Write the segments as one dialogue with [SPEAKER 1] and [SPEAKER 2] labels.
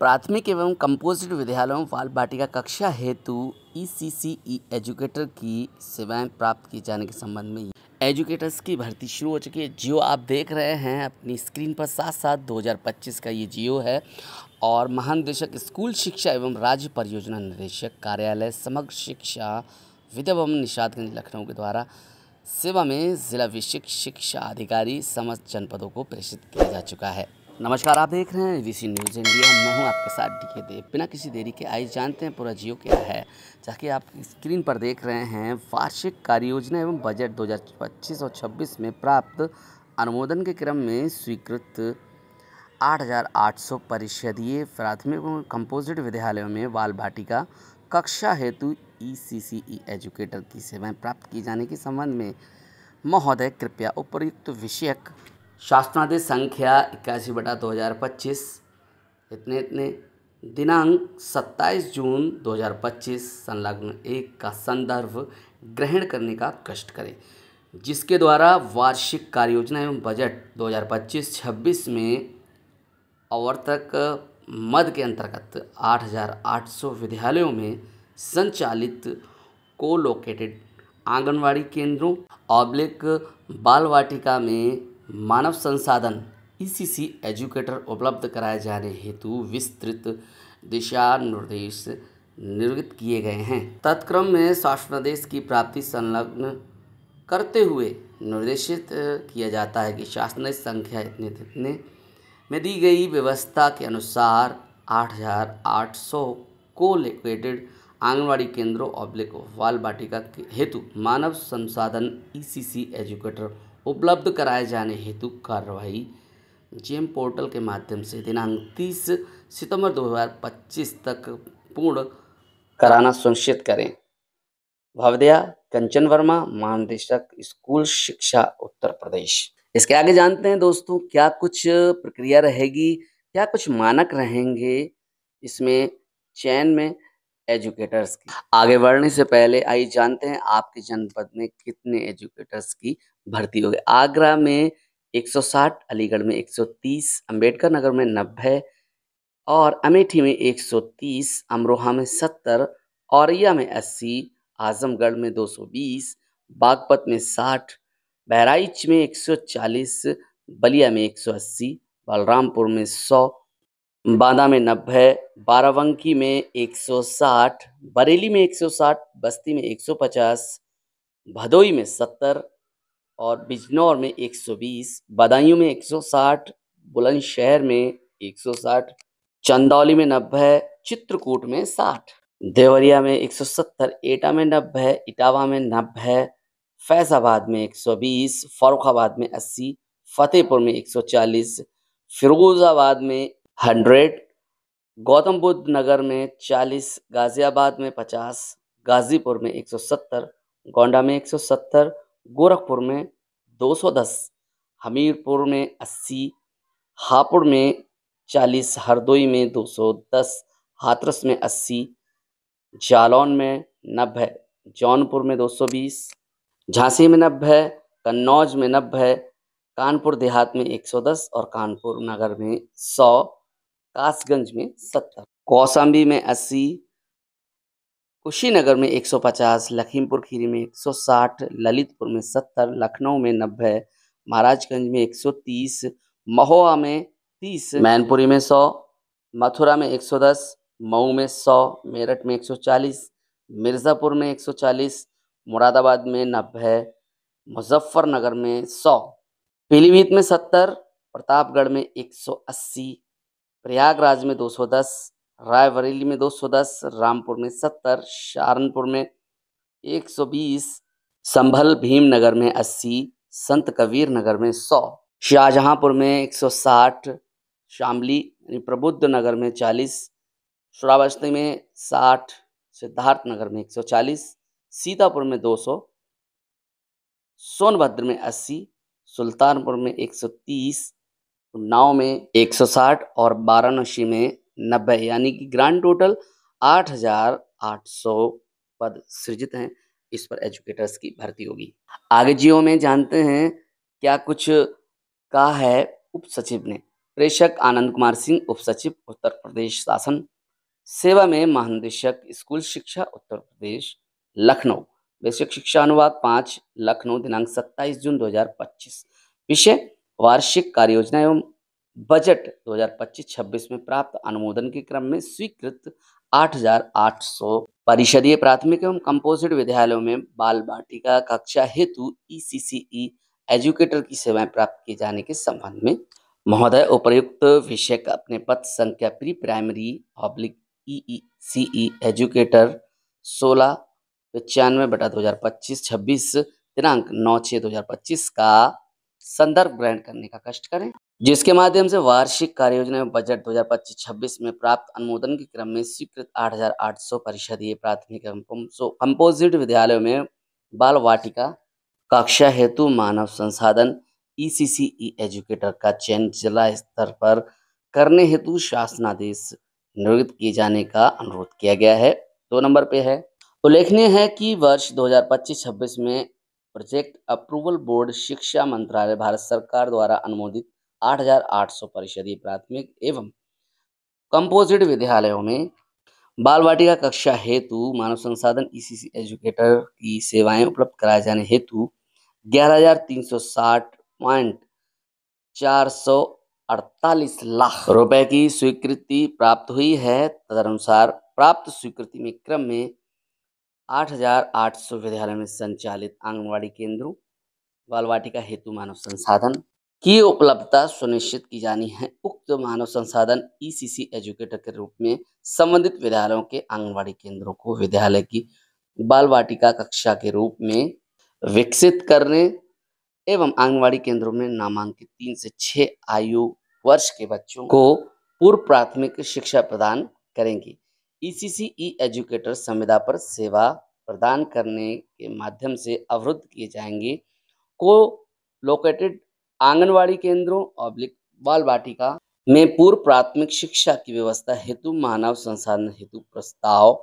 [SPEAKER 1] प्राथमिक एवं कंपोजिट विद्यालयों बाल बाटिका कक्षा हेतु ईसीसीई एजुकेटर की सेवाएं प्राप्त किए जाने के संबंध में एजुकेटर्स की भर्ती शुरू हो चुकी है। जियो आप देख रहे हैं अपनी स्क्रीन पर, साथ साथ 2025 का ये जियो है और महानिदेशक स्कूल शिक्षा एवं राज्य परियोजना निदेशक कार्यालय समग्र शिक्षा विद्या भवन निषादगंज लखनऊ के द्वारा सेवा में जिला विशिष्ट शिक्षा अधिकारी समस्त जनपदों को प्रेषित किया जा चुका है। नमस्कार, आप देख रहे हैं वीसी न्यूज़ इंडिया। मैं हूं आपके साथ डीके देव। बिना किसी देरी के आइए जानते हैं पूरा जियो क्या है। जाके आप स्क्रीन पर देख रहे हैं वार्षिक कार्य योजना एवं बजट 2025 और 26 में प्राप्त अनुमोदन के क्रम में स्वीकृत 8,800 परिषदीय प्राथमिक एवं कंपोजिट विद्यालयों में बाल बाटिका कक्षा हेतु ईसीसीई एजुकेटर की सेवाएं प्राप्त की जाने के संबंध में महोदय कृपया उपर्युक्त विषयक शासनादेश संख्या 81/2025 इतने दिनांक 27 जून 2025 संलग्न 1 का संदर्भ ग्रहण करने का कष्ट करें, जिसके द्वारा वार्षिक कार्य योजना एवं बजट 2025-26 में आवर्तक मद के अंतर्गत 8,800 विद्यालयों में संचालित को लोकेटेड आंगनवाड़ी केंद्रों बाल वाटिका में मानव संसाधन ईसीसी एजुकेटर उपलब्ध कराए जाने हेतु विस्तृत दिशा निर्देश निर्गत किए गए हैं। तत्क्रम में शासनादेश की प्राप्ति संलग्न करते हुए निर्देशित किया जाता है कि शासनादेश संख्या इतने में दी गई व्यवस्था के अनुसार 8,800 को लोकेटेड आंगनवाड़ी केंद्रों बाल बाटिका हेतु मानव संसाधन ईसीसी एजुकेटर उपलब्ध कराए जाने हेतु कार्रवाई जेम पोर्टल के माध्यम से दिनांक 30 सितंबर 2025 तक पूर्ण कराना सुनिश्चित करें। भवदया कंचन वर्मा, महानिदेशक स्कूल शिक्षा उत्तर प्रदेश। इसके आगे जानते हैं दोस्तों क्या कुछ प्रक्रिया रहेगी, क्या कुछ मानक रहेंगे इसमें चयन में एजुकेटर्स की। आगे बढ़ने से पहले आइए जानते हैं आपके जनपद में कितने एजुकेटर्स की भर्ती हो गई। आगरा में 160, अलीगढ़ में 130, अंबेडकर नगर में 90 और अमेठी में 130, अमरोहा में 70, औरैया में 80, आजमगढ़ में 220, बागपत में 60, बहराइच में 140, बलिया में 180, बलरामपुर में 100, बांदा में 90, बाराबंकी में 160, बरेली में 160, बस्ती में 150, भदोई में 70 और बिजनौर में 120, बदायूं में 160, बुलंदशहर में 160, चंदौली में 90, चित्रकूट में 60, देवरिया में 170, एटा में 90, इटावा में 90, फैजाबाद में 120, फर्रुखाबाद में 80, फतेहपुर में 140, फिरोजाबाद में 100, गौतम बुद्ध नगर में 40, गाजियाबाद में 50, गाजीपुर में 170, गोंडा में 170, गोरखपुर में 210, हमीरपुर में 80, हापुड़ में 40, हरदोई में 210, हाथरस में 80, जालौन में 90, जौनपुर में 220, झांसी में 90, कन्नौज में 90, कानपुर देहात में 110 और कानपुर नगर में 100, कासगंज में 70, कौशाम्बी में 80, कुशीनगर में 150, लखीमपुर खीरी में 160, ललितपुर में 70, लखनऊ में 90, महाराजगंज में 130, महोआ में 30, मैनपुरी में 100, मथुरा में 110, मऊ में 100, मेरठ में 140, मिर्ज़ापुर में 140, मुरादाबाद में 90, मुजफ्फरनगर में 100, पीलीभीत में 70, प्रतापगढ़ में 180, प्रयागराज में 210, रायबरेली में 210, रामपुर में 70, सहारनपुर में 120, संभल भीमनगर में 80, संत कबीर नगर में 100, शाहजहांपुर में 160, शामली प्रबुद्ध नगर में 40, श्रावस्ती में 60, सिद्धार्थ नगर में 140, सीतापुर में 200, सोनभद्र में 80, सुल्तानपुर में 130, उन्नाव में 160 और वाराणसी में 90, यानी कि ग्रांड टोटल 8,800 पद सृजित हैं। इस पर एजुकेटर्स की भर्ती होगी। आगे जियो में जानते हैं क्या कुछ कहा है उप सचिव ने। प्रेषक आनंद कुमार सिंह, उप सचिव उत्तर प्रदेश शासन सेवा में महानिदेशक स्कूल शिक्षा उत्तर प्रदेश लखनऊ। बेसिक शिक्षा अनुभाग 5 लखनऊ, दिनांक 27 जून 2025। विषय वार्षिक कार्ययोजना एवं बजट 2025-26 में प्राप्त अनुमोदन के क्रम में स्वीकृत 8,800 परिषदीय प्राथमिक एवं कंपोजिट विद्यालयों में बाल बाटिका कक्षा हेतु ECCE एजुकेटर की सेवाएं प्राप्त किए जाने के संबंध में महोदय उपर्युक्त विषय का अपने पद संख्या प्री प्राइमरी EECE एजुकेटर 1695/2025-26 दिनांक 9/6/2025 का संदर्भ ग्रहण करने का कष्ट करें, जिसके माध्यम से वार्षिक कार्ययोजना एवं बजट 2025-26 में प्राप्त अनुमोदन के क्रम में स्वीकृत 8,800 परिषदीय प्राथमिक एवं कंपोजिट विद्यालयों में बाल वाटिका कक्षा हेतु मानव संसाधन ECCE एजुकेटर का चयन जिला स्तर पर करने हेतु शासनादेश निर्गत किए जाने का अनुरोध किया गया है। 2 नंबर पे है, उल्लेखनीय है कि वर्ष 2025-26 में प्रोजेक्ट अप्रूवल बोर्ड शिक्षा मंत्रालय भारत सरकार द्वारा अनुमोदित 8,800 परिषदीय प्राथमिक एवं कंपोजिट विद्यालयों में बाल वाटिका कक्षा हेतु मानव संसाधन ECCE एजुकेटर की सेवाएं उपलब्ध कराए जाने हेतु 11,360,448 लाख रुपए की स्वीकृति प्राप्त हुई है। तदनुसार प्राप्त स्वीकृति में क्रम में 8,800 विद्यालयों में संचालित आंगनवाड़ी केंद्रों बाल वाटिका हेतु मानव संसाधन की उपलब्धता सुनिश्चित की जानी है। उक्त मानव संसाधन ECCE एजुकेटर के रूप में संबंधित विद्यालयों के आंगनवाड़ी केंद्रों को विद्यालय की बाल वाटिका कक्षा के रूप में विकसित करने एवं आंगनवाड़ी केंद्रों में नामांकित 3 से 6 आयु वर्ष के बच्चों को पूर्व प्राथमिक शिक्षा प्रदान करेंगी। ECCE एजुकेटर संविदा पर सेवा प्रदान करने के माध्यम से अवरुद्ध किए जाएंगे को लोकेटेड आंगनवाड़ी केंद्रों बाल वाटिका में पूर्व प्राथमिक शिक्षा की व्यवस्था हेतु मानव संसाधन हेतु प्रस्ताव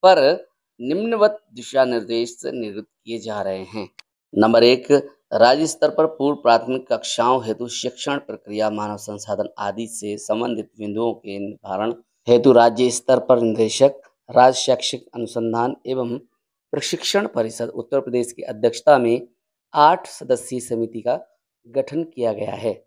[SPEAKER 1] पर निम्नवत दिशा निर्देश निर्गत किए जा रहे हैं। नंबर 1, राज्य स्तर पर पूर्व प्राथमिक कक्षाओं हेतु शिक्षण प्रक्रिया मानव संसाधन आदि से संबंधित बिंदुओं के निर्धारण हेतु राज्य स्तर पर निदेशक राज्य शैक्षिक अनुसंधान एवं प्रशिक्षण परिषद उत्तर प्रदेश की अध्यक्षता में 8 सदस्यीय समिति का गठन किया गया है।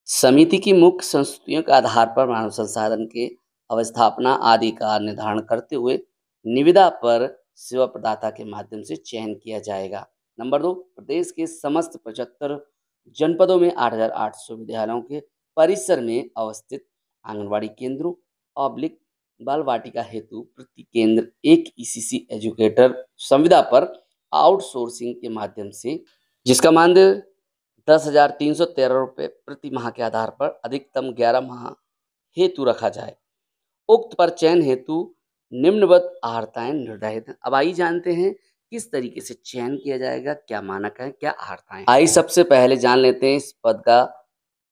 [SPEAKER 1] समिति की मुख्य संस्तुतियों के आधार पर मानव संसाधन के अवस्थापना आदि का निर्धारण करते हुए निविदा पर सेवा प्रदाता के माध्यम से चयन किया जाएगा। नंबर 2, प्रदेश के समस्त 75 जनपदों में 8,800 विद्यालयों के परिसर में अवस्थित आंगनवाड़ी केंद्रों बाल वाटिका हेतु प्रति केंद्र एक ECCE एजुकेटर संविदा पर आउटसोर्सिंग के माध्यम से, जिसका मानदेय 10,313 रुपये प्रति माह के आधार पर अधिकतम 11 माह हेतु रखा जाए। उक्त पर चयन हेतु निम्नवत आर्हताएं निर्धारित हैं। अब आइए जानते हैं किस तरीके से चयन किया जाएगा, क्या मानक है, क्या आर्हताएं। आइए सबसे पहले जान लेते हैं इस पद का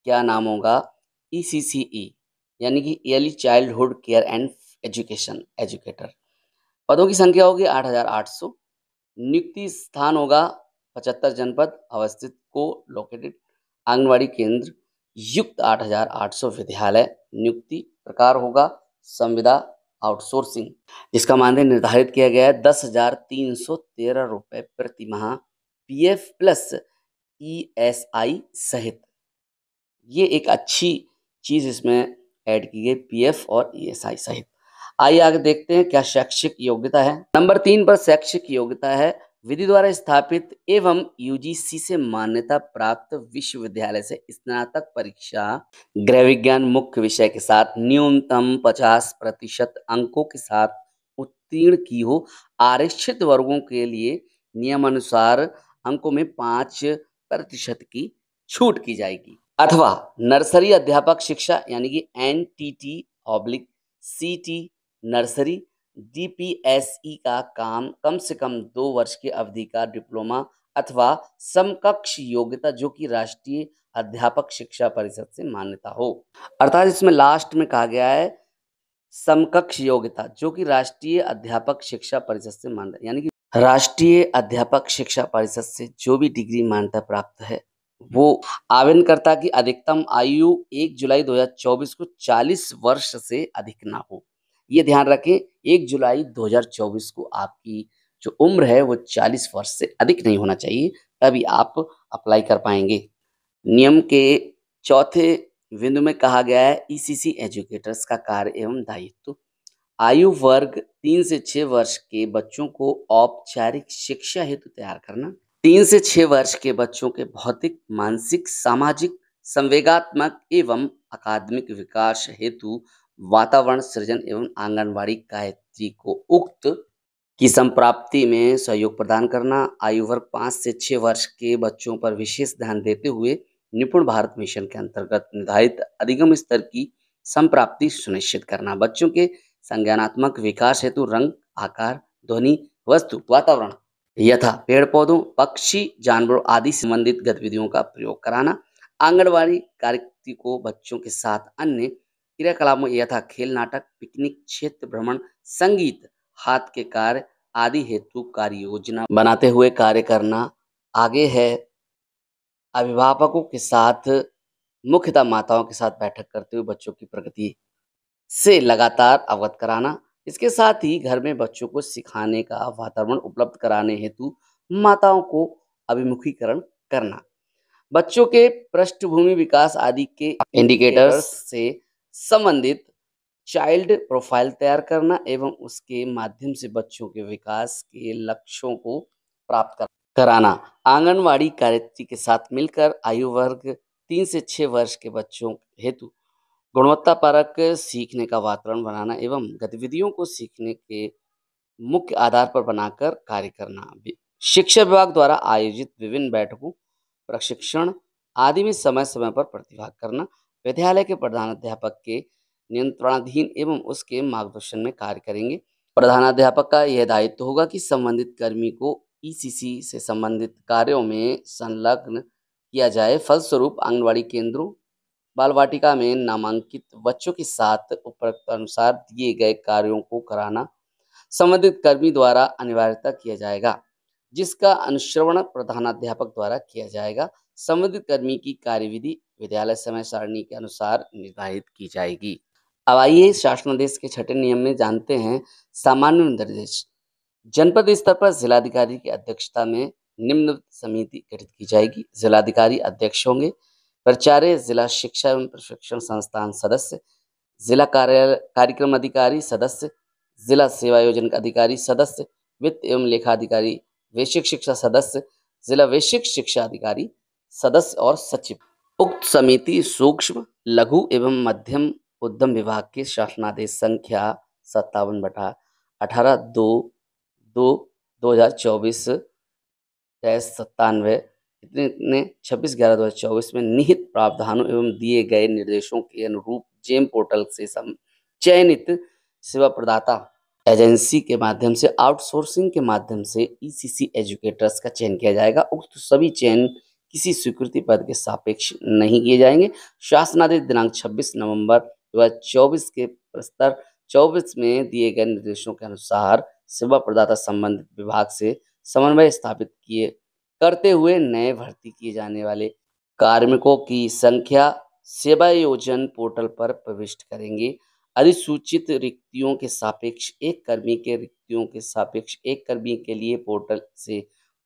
[SPEAKER 1] क्या नाम होगा। ECCE यानी कि early childhood care and education educator. पदों की संख्या होगी 8,800। नियुक्ति स्थान होगा 75 जनपद अवस्थित को लोकेटेड आंगनवाड़ी केंद्र युक्त 8,800 विद्यालय। नियुक्ति प्रकार होगा संविदा आउटसोर्सिंग, जिसका मानदेय निर्धारित किया गया है 10,313 रुपये प्रति माह PF प्लस ESI सहित। ये एक अच्छी चीज इसमें ऐड की गई, PF और ESI सहित। आइए आगे देखते हैं क्या शैक्षिक योग्यता है। नंबर 3 पर शैक्षिक योग्यता है विधि द्वारा स्थापित एवं UGC से मान्यता प्राप्त विश्वविद्यालय से स्नातक परीक्षा गृह विज्ञान मुख्य विषय के साथ न्यूनतम 50% अंकों के साथ उत्तीर्ण की हो। आरक्षित वर्गों के लिए नियमानुसार अंकों में 5% की छूट की जाएगी। अथवा नर्सरी अध्यापक शिक्षा यानी कि NTT/CT नर्सरी DPSE का काम कम से कम 2 वर्ष की अवधि का डिप्लोमा अथवा समकक्ष योग्यता जो कि राष्ट्रीय अध्यापक शिक्षा परिषद से मान्यता हो। अर्थात इसमें लास्ट में कहा गया है समकक्ष योग्यता जो कि राष्ट्रीय अध्यापक शिक्षा परिषद से मान्यता, यानी कि राष्ट्रीय अध्यापक शिक्षा परिषद से जो भी डिग्री मान्यता प्राप्त है वो आवेदनकर्ता की अधिकतम आयु 1 जुलाई 2024 को 40 वर्ष से अधिक ना हो। ये ध्यान रखें, 1 जुलाई 2024 को आपकी जो उम्र है वो 40 वर्ष से अधिक नहीं होना चाहिए, तभी आप अप्लाई कर पाएँगे। नियम के चौथे बिंदु में कहा गया है ईसीसी एजुकेटर्स का कार्य एवं दायित्व। आयु वर्ग 3 से 6 वर्ष के बच्चों को औपचारिक शिक्षा हेतु तैयार करना। 3 से 6 वर्ष के बच्चों के भौतिक, मानसिक, सामाजिक, संवेगात्मक एवं अकादमिक विकास हेतु वातावरण सृजन एवं आंगनवाड़ी गायत्री को उक्त की संप्राप्ति में सहयोग प्रदान करना। आयु वर्ग 5 से 6 वर्ष के बच्चों पर विशेष ध्यान देते हुए निपुण भारत मिशन के अंतर्गत निर्धारित अधिगम स्तर की संप्राप्ति सुनिश्चित करना। बच्चों के संज्ञानात्मक विकास हेतु रंग, आकार, ध्वनि, वस्तु, वातावरण यथा पेड़ पौधों, पक्षी, जानवरों आदि संबंधित गतिविधियों का प्रयोग कराना। आंगनवाड़ी कार्यकर्ती को बच्चों के साथ अन्य क्रियाकलापों यथा खेल, नाटक, पिकनिक, क्षेत्र भ्रमण, संगीत, हाथ के कार्य आदि हेतु कार्य योजना बनाते हुए कार्य करना। आगे है अभिभावकों के साथ, मुख्यतः माताओं के साथ बैठक करते हुए बच्चों की प्रगति से लगातार अवगत कराना। इसके साथ ही घर में बच्चों को सिखाने का वातावरण उपलब्ध कराने हेतु माताओं को अभिमुखीकरण करना। बच्चों के पृष्ठभूमि विकास आदि के इंडिकेटर्स से संबंधित चाइल्ड प्रोफाइल तैयार करना एवं उसके माध्यम से बच्चों के विकास के लक्ष्यों को प्राप्त कराना। आंगनवाड़ी कार्यकर्ती के साथ मिलकर आयु वर्ग 3 से 6 वर्ष के बच्चों हेतु गुणवत्तापरक सीखने का वातावरण बनाना एवं गतिविधियों को सीखने के मुख्य आधार पर बनाकर कार्य करना। शिक्षा विभाग द्वारा आयोजित विभिन्न बैठकों, प्रशिक्षण आदि में समय समय पर प्रतिभाग करना। विद्यालय के प्रधानाध्यापक के नियंत्रणाधीन एवं उसके मार्गदर्शन में कार्य करेंगे। प्रधानाध्यापक का यह दायित्व होगा कि संबंधित कर्मी को ईसीसी से संबंधित कार्यों में संलग्न किया जाए। फलस्वरूप आंगनवाड़ी केंद्रों, बाल वाटिका में नामांकित बच्चों के साथ उपरोक्त अनुसार दिए गए कार्यों को कराना संबंधित कर्मी द्वारा अनिवार्यता किया जाएगा, जिसका अनुश्रवण प्रधानाध्यापक द्वारा किया जाएगा। संबंधित कर्मी की कार्यविधि विद्यालय समय सारणी के अनुसार निर्धारित की जाएगी। अब आइए शासनादेश के छठे नियम में जानते हैं सामान्य निर्देश। जनपद स्तर पर जिलाधिकारी की अध्यक्षता में निम्न समिति गठित की जाएगी। जिलाधिकारी अध्यक्ष होंगे। प्राचार्य, जिला शिक्षा एवं प्रशिक्षण संस्थान सदस्य, जिला कार्यक्रम अधिकारी सदस्य, जिला सेवा योजना अधिकारी सदस्य, वित्त एवं लेखा अधिकारी, वैश्विक शिक्षा सदस्य, जिला वैश्विक शिक्षा अधिकारी सदस्य और सचिव। उक्त समिति सूक्ष्म, लघु एवं मध्यम उद्यम विभाग के शासनादेश संख्या 57/18 2024 97 इतने 26/11/2024 में निहित प्रावधानों एवं दिए गए निर्देशों के अनुरूप जेम पोर्टल से चयनित सेवा प्रदाता एजेंसी के माध्यम से आउटसोर्सिंग के माध्यम से ईसीसी एजुकेटर्स का चयन किया जाएगा। उक्त सभी चयन किसी स्वीकृति पद के सापेक्ष नहीं किए जाएंगे। शासनादेश दिनांक 26 नवंबर 2024 के प्रस्तर 24 में दिए गए निर्देशों के अनुसार सेवा प्रदाता संबंधित विभाग से समन्वय स्थापित करते हुए नए भर्ती किए जाने वाले कार्मिकों की संख्या सेवा योजन पोर्टल पर प्रविष्ट करेंगे। अधिसूचित रिक्तियों के सापेक्ष एक कर्मी के रिक्तियों के सापेक्ष एक कर्मी के लिए पोर्टल से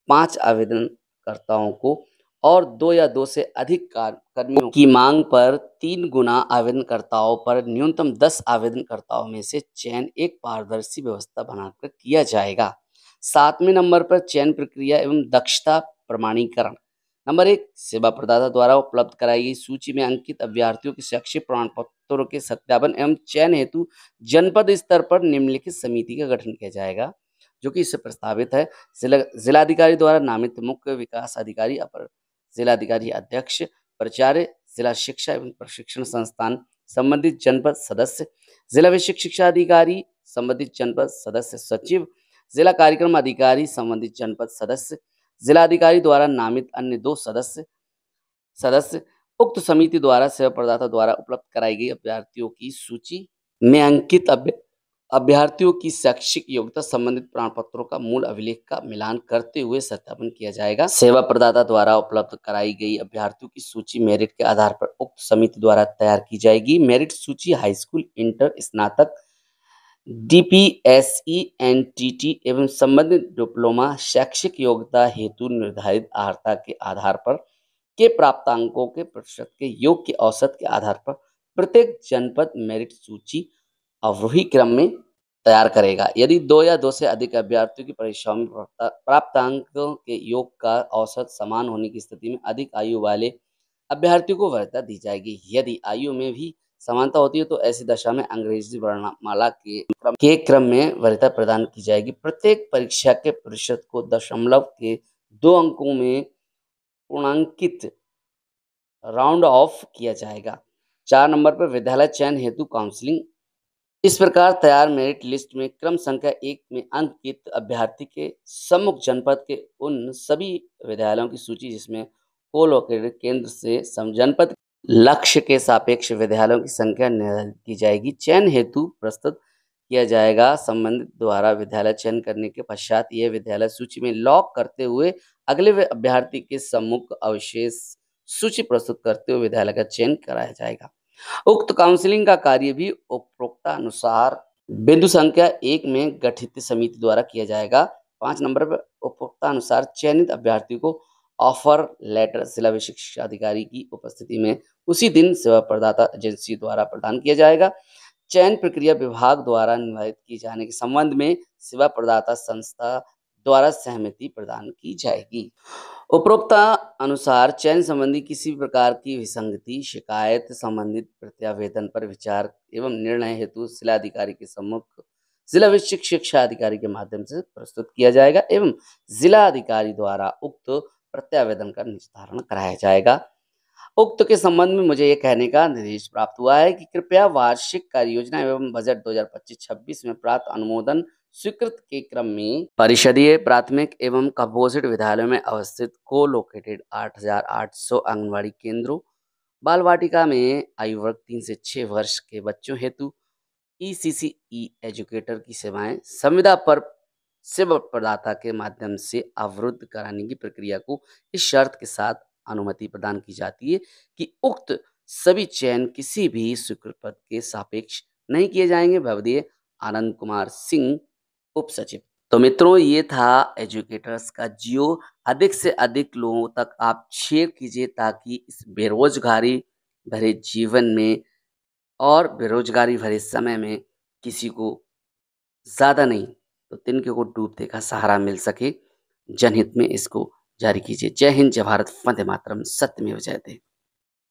[SPEAKER 1] 5 आवेदनकर्ताओं को और 2 या 2 से अधिक कर्मियों की मांग पर 3 गुना आवेदनकर्ताओं पर न्यूनतम 10 आवेदनकर्ताओं में से चयन एक पारदर्शी व्यवस्था बनाकर किया जाएगा। 7वें नंबर पर चयन प्रक्रिया एवं दक्षता प्रमाणीकरण। नंबर 1, सेवा प्रदाता द्वारा उपलब्ध कराई गई सूची में अंकित अभ्यर्थियों के शैक्षिक प्रमाण पत्रों के सत्यापन एवं चयन हेतु जनपद स्तर पर निम्नलिखित समिति का गठन किया जाएगा, जो कि इससे प्रस्तावित है। जिलाधिकारी द्वारा नामित मुख्य विकास अधिकारी, अपर जिलाधिकारी अध्यक्ष, प्राचार्य, जिला शिक्षा एवं प्रशिक्षण संस्थान संबंधित जनपद सदस्य, जिला वैश्विक शिक्षा अधिकारी संबंधित जनपद सदस्य सचिव, जिला कार्यक्रम अधिकारी संबंधित जनपद सदस्य, जिलाधिकारी द्वारा नामित अन्य 2 सदस्य। उक्त समिति द्वारा सेवा प्रदाता द्वारा उपलब्ध कराई गई अभ्यर्थियों की सूची में अंकित अभ्यर्थियों की शैक्षिक योग्यता संबंधित प्रमाण पत्रों का मूल अभिलेख का मिलान करते हुए सत्यापन किया जाएगा। सेवा प्रदाता द्वारा उपलब्ध कराई गई अभ्यर्थियों की सूची मेरिट के आधार पर उक्त समिति द्वारा तैयार की जाएगी। मेरिट सूची हाई स्कूल, इंटर, स्नातक, डीपीएसई, एनटीटी एवं संबंधित डिप्लोमा शैक्षिक योग्यता हेतु निर्धारित अर्हता के आधार पर के प्राप्तांकों के प्रतिशत के योग के औसत के आधार पर प्रत्येक जनपद मेरिट सूची अवरोही क्रम में तैयार करेगा। यदि 2 या 2 से अधिक अभ्यर्थियों की परीक्षाओं में प्राप्तांकों के योग का औसत समान होने की स्थिति में अधिक आयु वाले अभ्यर्थियों को वरीयता दी जाएगी। यदि आयु में भी समानता होती है तो ऐसी दशा में अंग्रेजी वर्णमाला के क्रम में वरीयता प्रदान की जाएगी। प्रत्येक परीक्षा के प्रतिशत को दशमलव के 2 अंकों में पूर्णांकित राउंड ऑफ किया जाएगा। 4 नंबर पर विद्यालय चयन हेतु काउंसलिंग। इस प्रकार तैयार मेरिट लिस्ट में क्रम संख्या 1 में अंकित अभ्यर्थी के सम्मुख जनपद के उन सभी विद्यालयों की सूची जिसमें कोलोकेटेड केंद्र से जनपद लक्ष्य के सापेक्ष विद्यालयों की संख्या निर्धारित की जाएगी। चयन हेतु प्रस्तुत किया जाएगा। संबंधित द्वारा विद्यालय चयन करने के पश्चात यह विद्यालय सूची में लॉक करते हुए अगले अभ्यर्थी के सम्मुख अवशेष सूची प्रस्तुत करते हुए विद्यालय का चयन कराया जाएगा। उक्त काउंसलिंग का कार्य भी उपरोक्तानुसार बिंदु संख्या 1 में गठित समिति द्वारा किया जाएगा। 5 नंबर पर उपरोक्तानुसार चयनित अभ्यर्थी को ऑफर लेटर जिला विशिष्ट शिक्षा अधिकारी की उपस्थिति में उसी दिन सेवा प्रदाता एजेंसी द्वारा प्रदान किया जाएगा। चयन प्रक्रिया विभाग द्वारा निर्धारित की जाने के संबंध में सेवा प्रदाता संस्था द्वारा सहमति प्रदान की जाएगी। उपरोक्त अनुसार चयन संबंधी किसी भी प्रकार की विसंगति शिकायत संबंधित प्रत्यावेदन पर विचार एवं निर्णय हेतु जिलाधिकारी के सम्मुख जिला विशिष्ट शिक्षा अधिकारी के माध्यम से प्रस्तुत किया जाएगा एवं जिला अधिकारी द्वारा उक्त प्रत्यावेदन का निस्तारण कराया जाएगा। उक्त के संबंध में मुझे ये कहने का निर्देश प्राप्त हुआ है कि कृपया वार्षिक कार्य योजना एवं बजट 2025-26 में प्राप्त अनुमोदन स्वीकृत के क्रम में परिषदीय प्राथमिक एवं कंपोजिट विद्यालयों में अवस्थित को लोकेटेड 8,800 आंगनबाड़ी केंद्रों, बाल वाटिका में आयु वर्ग 3 से 6 वर्ष के बच्चों हेतु ईसीसीई एजुकेटर की सेवाएं संविदा पर सेवा प्रदाता के माध्यम से अवरुद्ध कराने की प्रक्रिया को इस शर्त के साथ अनुमति प्रदान की जाती है कि उक्त सभी चयन किसी भी स्वीकृत पद के सापेक्ष नहीं किए जाएंगे। भवदीय आनंद कुमार सिंह, उप सचिव। तो मित्रों, ये था एजुकेटर्स का जियो। अधिक से अधिक लोगों तक आप शेयर कीजिए ताकि इस बेरोजगारी भरे जीवन में और बेरोजगारी भरे समय में किसी को ज़्यादा नहीं तो तिनके को डूबते का सहारा मिल सके। जनहित में इसको जारी कीजिए। जय हिंद, जय भारत, वंदे मातरम, सत्यमेव जयते।